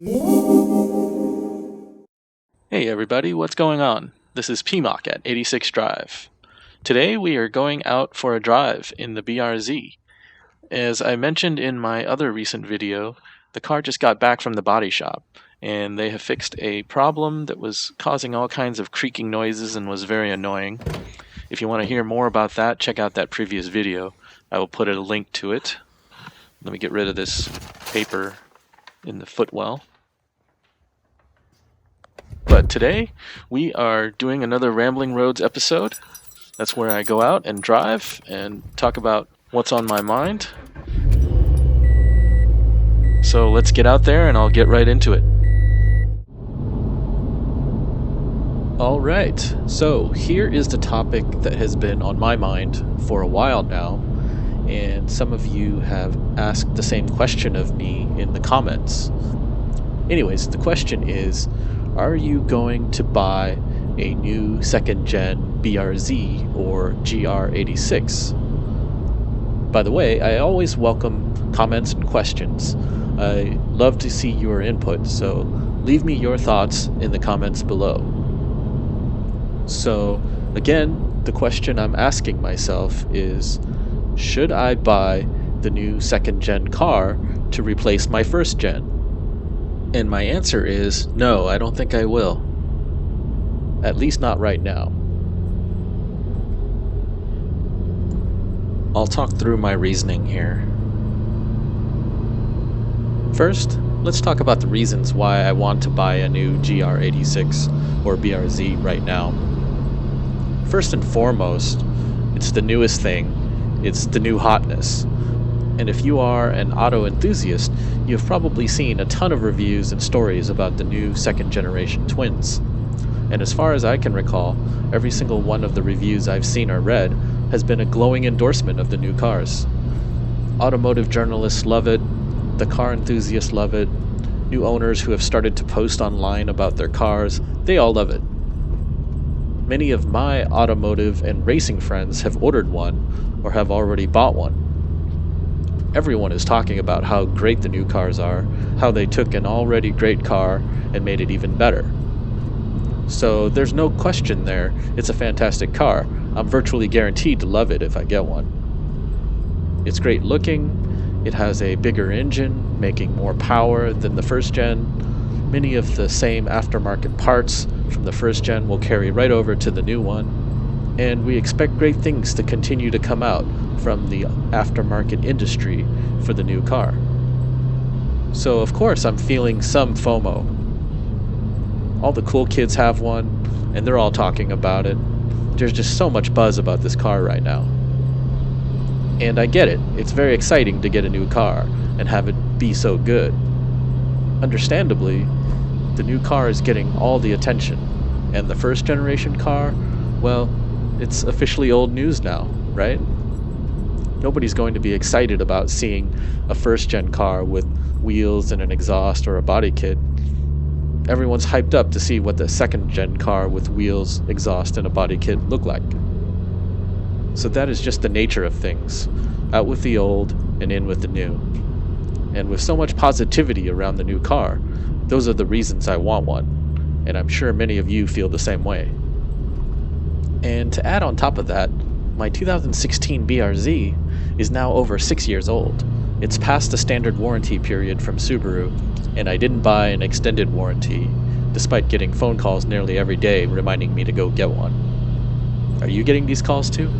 Hey everybody, what's going on? This is PMOC at 86 Drive. Today we are going out for a drive in the BRZ. As I mentioned in my other recent video, the car just got back from the body shop, and they have fixed a problem that was causing all kinds of creaking noises and was very annoying. If you want to hear more about that, check out that previous video. I will put a link to it. Let me get rid of this paper in the footwell. But today, we are doing another Rambling Roads episode. That's where I go out and drive and talk about what's on my mind. So let's get out there and I'll get right into it. Alright, so here is the topic that has been on my mind for a while now, and some of you have asked the same question of me in the comments. Anyways, the question is, are you going to buy a new second-gen BRZ or GR86? By the way, I always welcome comments and questions. I love to see your input, so leave me your thoughts in the comments below. So, again, the question I'm asking myself is, should I buy the new second-gen car to replace my first-gen? And my answer is, no, I don't think I will. At least not right now. I'll talk through my reasoning here. First, let's talk about the reasons why I want to buy a new GR86 or BRZ right now. First and foremost, it's the newest thing. It's the new Hotness. And if you are an auto enthusiast, you've probably seen a ton of reviews and stories about the new second generation twins. And as far as I can recall, every single one of the reviews I've seen or read has been a glowing endorsement of the new cars. Automotive journalists love it, the car enthusiasts love it, new owners who have started to post online about their cars, they all love it. Many of my automotive and racing friends have ordered one or have already bought one. Everyone is talking about how great the new cars are, how they took an already great car and made it even better. So there's no question there, it's a fantastic car. I'm virtually guaranteed to love it if I get one. It's great looking, it has a bigger engine, making more power than the first gen. Many of the same aftermarket parts from the first gen will carry right over to the new one. And we expect great things to continue to come out from the aftermarket industry for the new car. So of course I'm feeling some FOMO. All the cool kids have one, and they're all talking about it. There's just so much buzz about this car right now. And I get it, it's very exciting to get a new car and have it be so good. Understandably, the new car is getting all the attention, and the first generation car, well, it's officially old news now, right? Nobody's going to be excited about seeing a first-gen car with wheels and an exhaust or a body kit. Everyone's hyped up to see what the second-gen car with wheels, exhaust, and a body kit look like. So that is just the nature of things. Out with the old and in with the new. And with so much positivity around the new car, those are the reasons I want one. And I'm sure many of you feel the same way. And to add on top of that, my 2016 BRZ is now over 6 years old. It's past the standard warranty period from Subaru, and I didn't buy an extended warranty, despite getting phone calls nearly every day reminding me to go get one. Are you getting these calls too?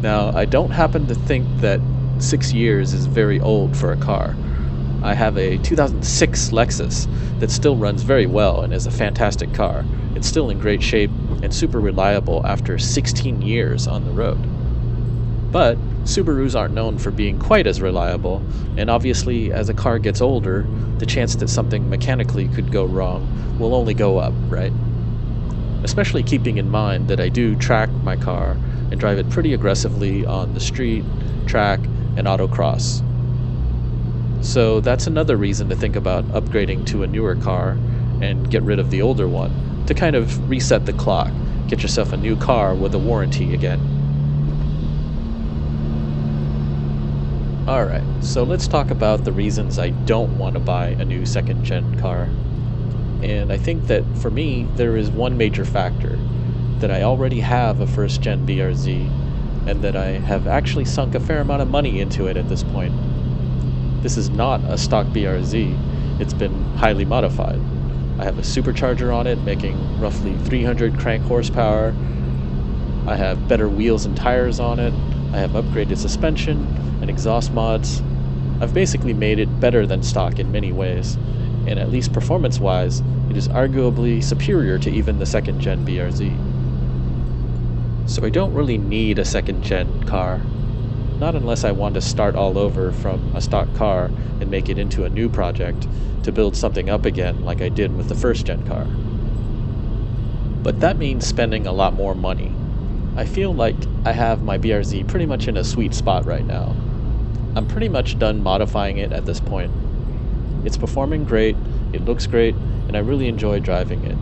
Now, I don't happen to think that 6 years is very old for a car. I have a 2006 Lexus that still runs very well and is a fantastic car. It's still in great shape and super reliable after 16 years on the road. But Subarus aren't known for being quite as reliable, and obviously as a car gets older, the chance that something mechanically could go wrong will only go up, right? Especially keeping in mind that I do track my car and drive it pretty aggressively on the street, track, and autocross. So that's another reason to think about upgrading to a newer car and get rid of the older one to kind of reset the clock, get yourself a new car with a warranty again. Alright, so let's talk about the reasons I don't want to buy a new second gen car. And I think that for me, there is one major factor that I already have a first gen BRZ, and that I have actually sunk a fair amount of money into it at this point. This is not a stock BRZ, it's been highly modified. I have a supercharger on it making roughly 300 crank horsepower. I have better wheels and tires on it. I have upgraded suspension and exhaust mods. I've basically made it better than stock in many ways, and at least performance-wise, it is arguably superior to even the second-gen BRZ. So I don't really need a second-gen car, not unless I want to start all over from a stock car and make it into a new project to build something up again like I did with the first-gen car. But that means spending a lot more money. I feel like I have my BRZ pretty much in a sweet spot right now. I'm pretty much done modifying it at this point. It's performing great, it looks great, and I really enjoy driving it.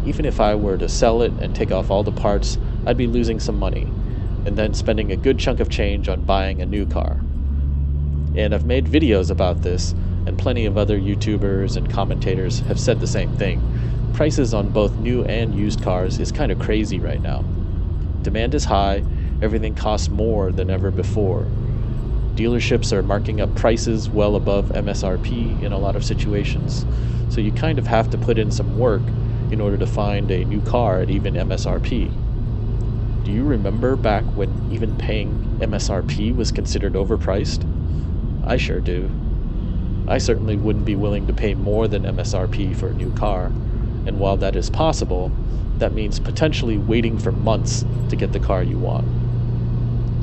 Even if I were to sell it and take off all the parts, I'd be losing some money, and then spending a good chunk of change on buying a new car. And I've made videos about this, and plenty of other YouTubers and commentators have said the same thing. Prices on both new and used cars is kind of crazy right now. Demand is high, everything costs more than ever before. Dealerships are marking up prices well above MSRP in a lot of situations, so you kind of have to put in some work in order to find a new car at even MSRP. Do you remember back when even paying MSRP was considered overpriced? I sure do. I certainly wouldn't be willing to pay more than MSRP for a new car, and while that is possible, that means potentially waiting for months to get the car you want.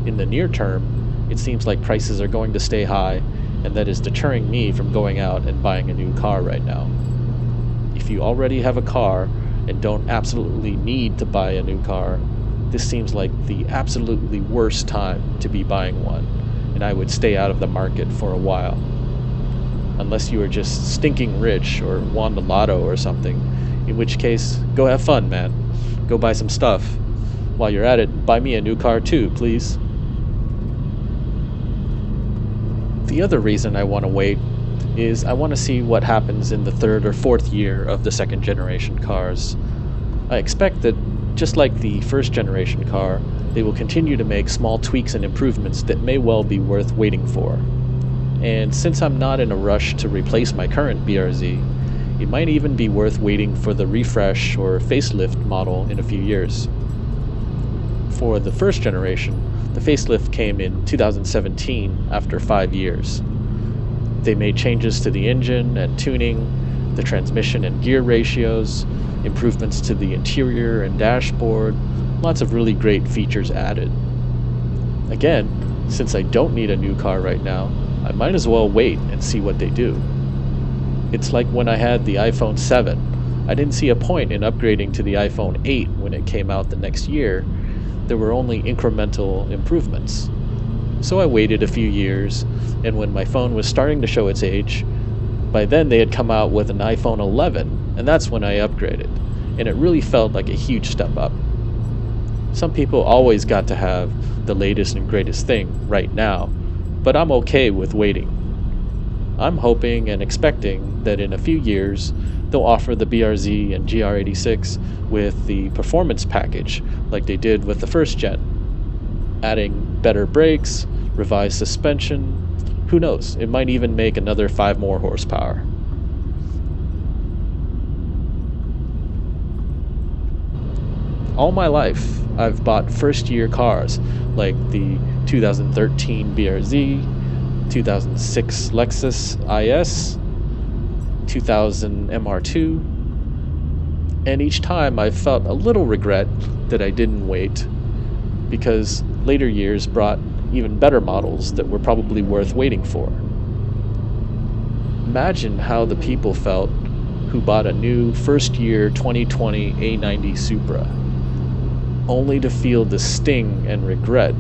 In the near term, it seems like prices are going to stay high, and that is deterring me from going out and buying a new car right now. If you already have a car and don't absolutely need to buy a new car, this seems like the absolutely worst time to be buying one, and I would stay out of the market for a while. Unless you are just stinking rich or won the lotto or something, in which case, go have fun, man. Go buy some stuff. While you're at it, buy me a new car too, please. The other reason I want to wait is I want to see what happens in the third or fourth year of the second generation cars. I expect that, just like the first generation car, they will continue to make small tweaks and improvements that may well be worth waiting for. And since I'm not in a rush to replace my current BRZ, it might even be worth waiting for the refresh or facelift model in a few years. For the first generation, the facelift came in 2017 after 5 years. They made changes to the engine and tuning, the transmission and gear ratios, improvements to the interior and dashboard, lots of really great features added. Again, since I don't need a new car right now, I might as well wait and see what they do. It's like when I had the iPhone 7. I didn't see a point in upgrading to the iPhone 8 when it came out the next year. There were only incremental improvements. So I waited a few years, and when my phone was starting to show its age, by then they had come out with an iPhone 11, and that's when I upgraded, and it really felt like a huge step up. Some people always got to have the latest and greatest thing right now, but I'm okay with waiting. I'm hoping and expecting that in a few years, they'll offer the BRZ and GR86 with the performance package like they did with the first gen, adding better brakes, revised suspension. Who knows, it might even make another 5 more horsepower. All my life, I've bought first-year cars like the 2013 BRZ, 2006 Lexus IS, 2000 MR2, and each time I felt a little regret that I didn't wait, because later years brought even better models that were probably worth waiting for. Imagine how the people felt who bought a new first-year 2020 A90 Supra, only to feel the sting and regret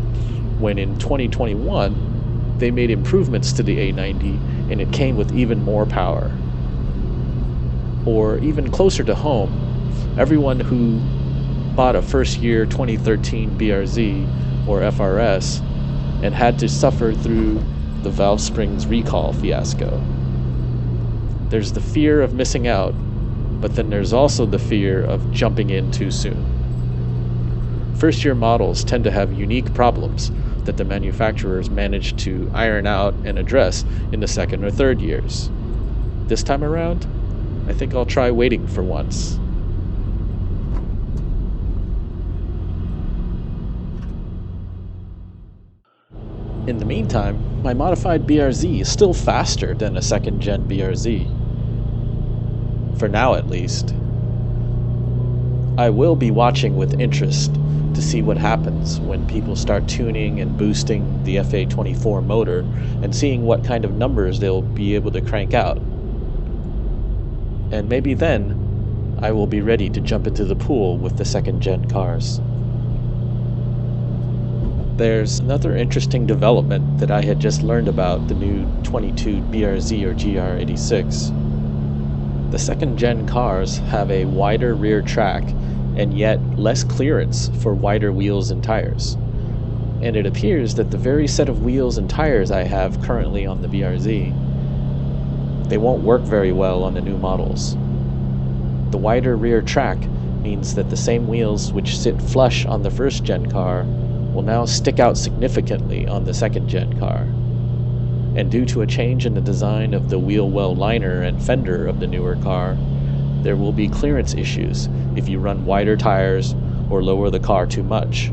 when in 2021 they made improvements to the A90 and it came with even more power. Or even closer to home, everyone who bought a first-year 2013 BRZ or FRS and had to suffer through the valve springs recall fiasco. There's the fear of missing out, but then there's also the fear of jumping in too soon. First-year models tend to have unique problems that the manufacturers manage to iron out and address in the second or third years. This time around, I think I'll try waiting for once. In the meantime, my modified BRZ is still faster than a second-gen BRZ. For now, at least. I will be watching with interest to see what happens when people start tuning and boosting the FA24 motor and seeing what kind of numbers they'll be able to crank out. And maybe then, I will be ready to jump into the pool with the second-gen cars. There's another interesting development that I had just learned about the new 22 BRZ or GR86. The second-gen cars have a wider rear track and yet less clearance for wider wheels and tires. And it appears that the very set of wheels and tires I have currently on the BRZ, they won't work very well on the new models. The wider rear track means that the same wheels which sit flush on the first-gen car will now stick out significantly on the second-gen car. And due to a change in the design of the wheel well liner and fender of the newer car, there will be clearance issues if you run wider tires or lower the car too much.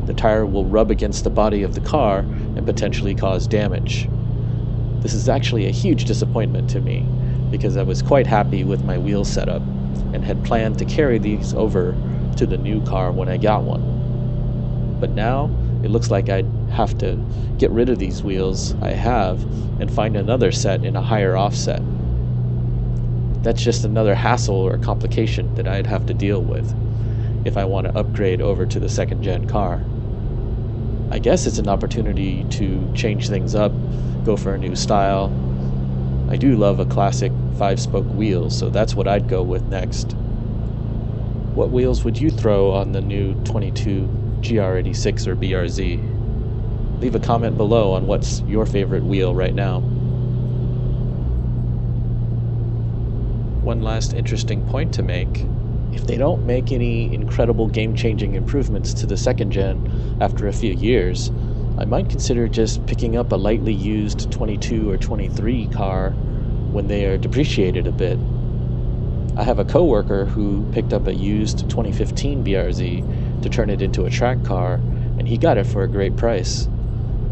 The tire will rub against the body of the car and potentially cause damage. This is actually a huge disappointment to me because I was quite happy with my wheel setup and had planned to carry these over to the new car when I got one. But now it looks like I'd have to get rid of these wheels I have and find another set in a higher offset. That's just another hassle or complication that I'd have to deal with if I want to upgrade over to the second-gen car. I guess it's an opportunity to change things up, go for a new style. I do love a classic 5-spoke wheel, so that's what I'd go with next. What wheels would you throw on the new 22 GR86 or BRZ? Leave a comment below on what's your favorite wheel right now. One last interesting point to make. If they don't make any incredible game-changing improvements to the second gen after a few years, I might consider just picking up a lightly used 22 or 23 car when they are depreciated a bit. I have a coworker who picked up a used 2015 BRZ to turn it into a track car, and he got it for a great price.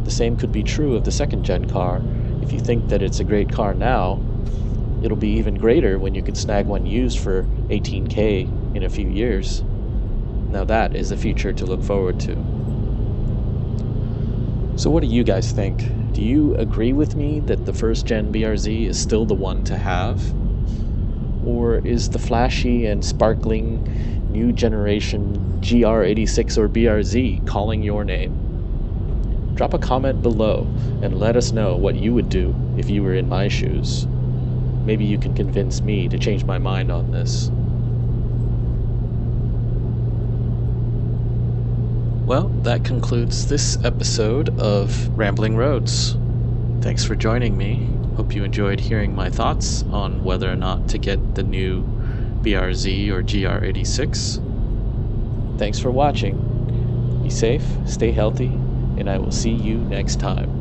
The same could be true of the second gen car. If you think that it's a great car now, it'll be even greater when you can snag one used for $18K in a few years. Now that is a future to look forward to. So what do you guys think? Do you agree with me that the first gen BRZ is still the one to have? Or is the flashy and sparkling new generation GR86 or BRZ calling your name? Drop a comment below and let us know what you would do if you were in my shoes. Maybe you can convince me to change my mind on this. Well, that concludes this episode of Rambling Roads. Thanks for joining me. Hope you enjoyed hearing my thoughts on whether or not to get the new BRZ or GR86. Thanks for watching. Be safe, stay healthy, and I will see you next time.